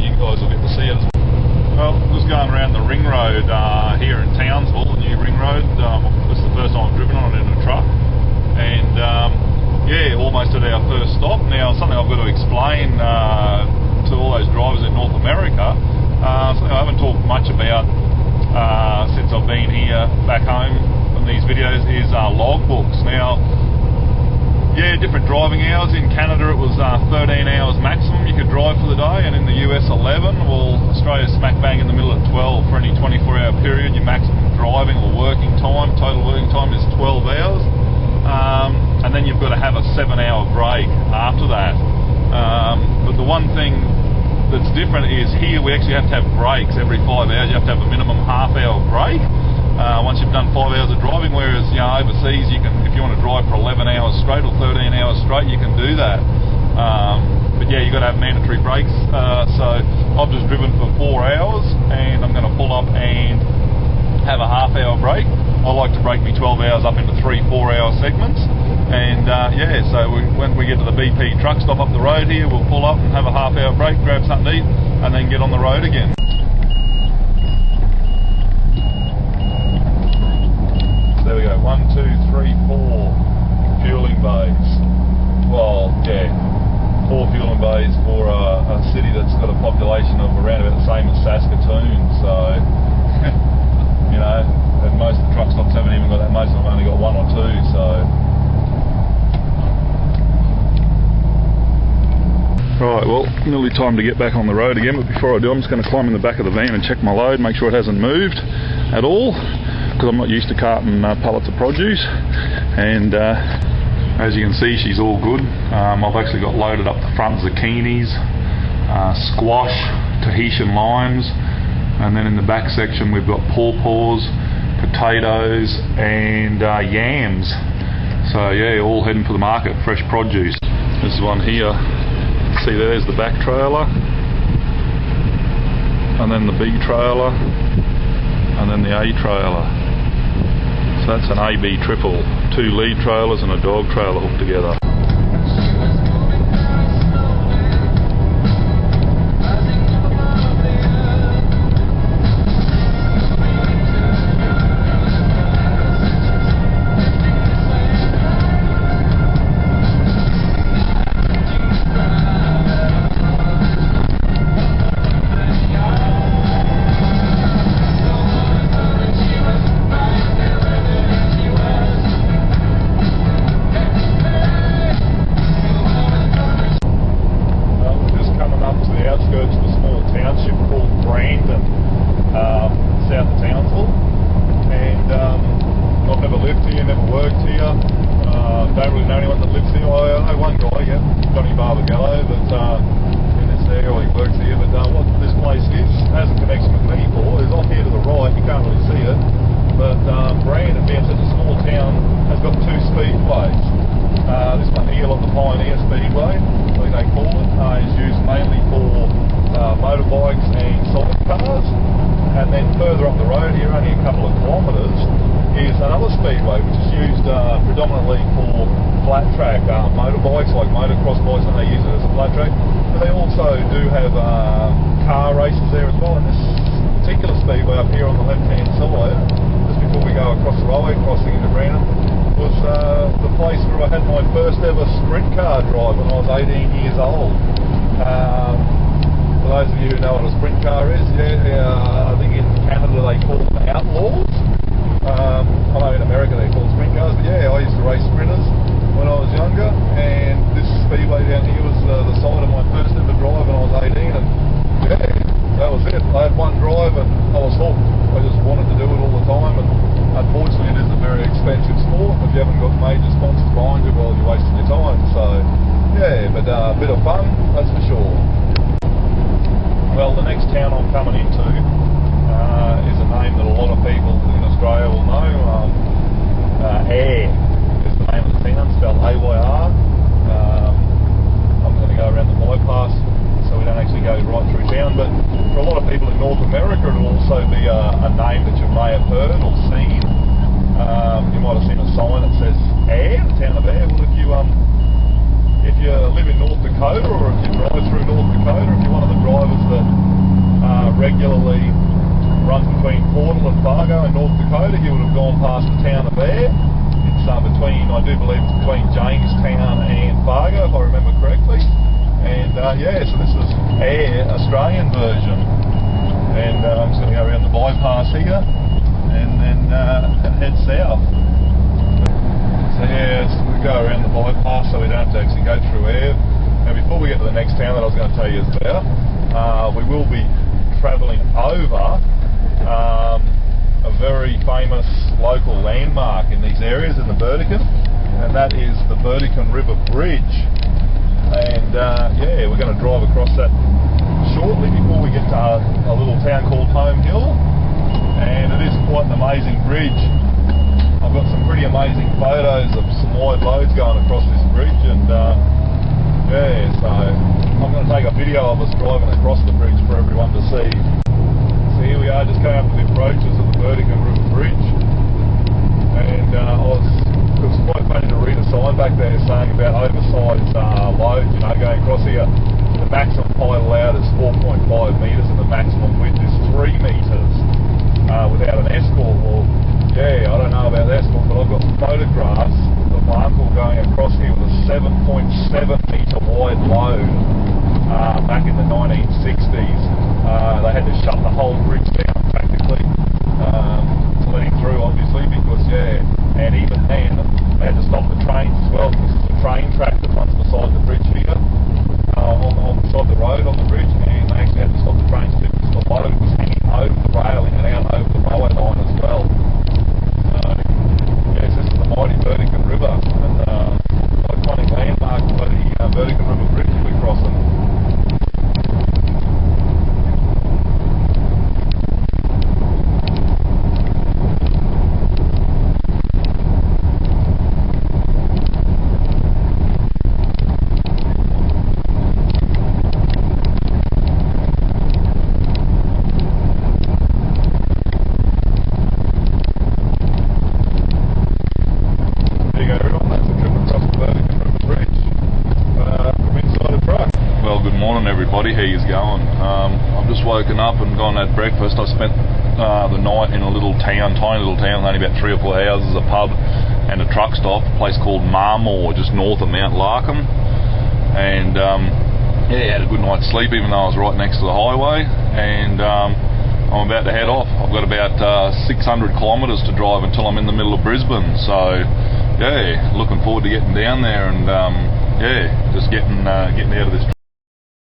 you guys will get to see it. Well, just going around the ring road here in Townsville, the new ring road. This is the first time I've driven on it in a truck, and yeah, almost at our first stop. Now, something I've got to explain to all those drivers in North America, something I haven't talked much about since I've been here back home in these videos is logbooks. Now, yeah, different driving hours. In Canada it was 13 hours maximum you could drive for the day, and in the US 11. Well, Australia's smack bang in the middle at 12 for any 24-hour period. Your maximum driving or working time, total working time, is 12 hours. And then you've got to have a 7-hour break after that. But the one thing that's different is here we actually have to have breaks every 5 hours. You have to have a minimum half-hour break once you've done 5 hours of driving, whereas overseas you can, if you want to drive for 11 hours straight or 13 hours straight, you can do that. But yeah, you've got to have mandatory breaks. So I've just driven for 4 hours, and I'm going to pull up and have a half-hour break. I like to break me 12 hours up into 3 4-hour segments, and yeah, so when we get to the BP truck stop up the road here, we'll pull up and have a half-hour break, grab something to eat, and then get on the road again. There we go, 1, 2, 3, 4 fueling bays. Well, yeah, 4 fueling bays for a city that's got a population of around about the same as Saskatoon, so you know, and most of the truck stops haven't even got that. Most of them only got 1 or 2, so. Right, well, nearly time to get back on the road again, but before I do, I'm just going to climb in the back of the van and check my load, make sure it hasn't moved at all, because I'm not used to carting pallets of produce. And as you can see, she's all good. I've actually got loaded up the front zucchinis, squash, Tahitian limes, and then in the back section we've got pawpaws, potatoes and yams. So yeah, all heading for the market, fresh produce. This is one here. See, there's the back trailer, and then the B trailer, and then the A trailer. So that's an AB triple, 2 lead trailers and a dog trailer hooked together. Motorbikes and solid cars, and then further up the road here, only a couple of kilometres, is another speedway which is used predominantly for flat track motorbikes, like motocross bikes, and they use it as a flat track. But they also do have car races there as well. And this particular speedway up here on the left-hand side, just before we go across the railway crossing into Brisbane, was the place where I had my first ever sprint car drive when I was 18 years old. For those of you who know what a sprint car is, I think in Canada they call them outlaws. I know in America they call them sprint cars, but yeah, I used to race sprinters when I was younger, and this speedway down here was the site of my first ever drive when I was 18, and yeah, that was it. I had one drive and I was hooked. I just wanted to do it all the time, and unfortunately it is a very expensive sport if you haven't got major sponsors behind you. Well, you're wasting your time. So yeah, but a bit of fun, that's for sure. Well, the next town I'm coming into is a name that a lot of people in Australia will know. Ayr is the name of the town, spelled A-Y-R. I'm going to go around the bypass so we don't actually go right through town, but for a lot of people in North America it will also be a name that you may have heard or seen. You might have seen a sign that says Ayr, the town of Ayr. Well, if you live in North Dakota, or if you drive through North Dakota, if you're one of the drivers that portal at Fargo in North Dakota, he would have gone past the town of Ayr. It's between, I do believe it's between Jamestown and Fargo, if I remember correctly. And yeah, so this is Ayr, Australian version. And I'm just going to go around the bypass here and then head south. So yeah, we go around the bypass so we don't have to actually go through Ayr. Now before we get to the next town that I was going to tell you about, we will be travelling over a very famous local landmark in these areas in the Burdekin, and that is the Burdekin River Bridge. And yeah, we're going to drive across that shortly before we get to a little town called Home Hill, and it is quite an amazing bridge. I've got some pretty amazing photos of some wide loads going across this bridge, and yeah, so I'm going to take a video of us driving across the bridge for everyone to see. So here we are, just going up to the approaches of the Burdekin River Bridge, and it was quite funny to read a sign back there saying about oversized loads, you know, going across here. The maximum height allowed is 4.5 metres and the maximum width is 3 metres without an escort. Well, yeah, I don't know about the escort, but I've got photographs of my uncle going across here with a 7.7 metre wide load back in the 1960s. They had to shut the whole bridge down practically to let him through, obviously, because yeah, and even then they had to stop the trains as well, because there's a train track that runs beside the bridge here, on the side of the road on the bridge, and they actually had to stop the trains too because the load was hanging over the railing and out over the railway line as well. Yes, this is the mighty Burdekin River, and iconic landmark for the Burdekin River Bridge we're crossing. Everybody, how yous going? I've just woken up and gone and had breakfast. I spent the night in a little town, tiny little town, only about 3 or 4 houses, a pub and a truck stop, a place called Marmore, just north of Mount Larkham. And yeah, had a good night's sleep even though I was right next to the highway. And I'm about to head off. I've got about 600 kilometres to drive until I'm in the middle of Brisbane. So yeah, looking forward to getting down there and yeah, just getting out of this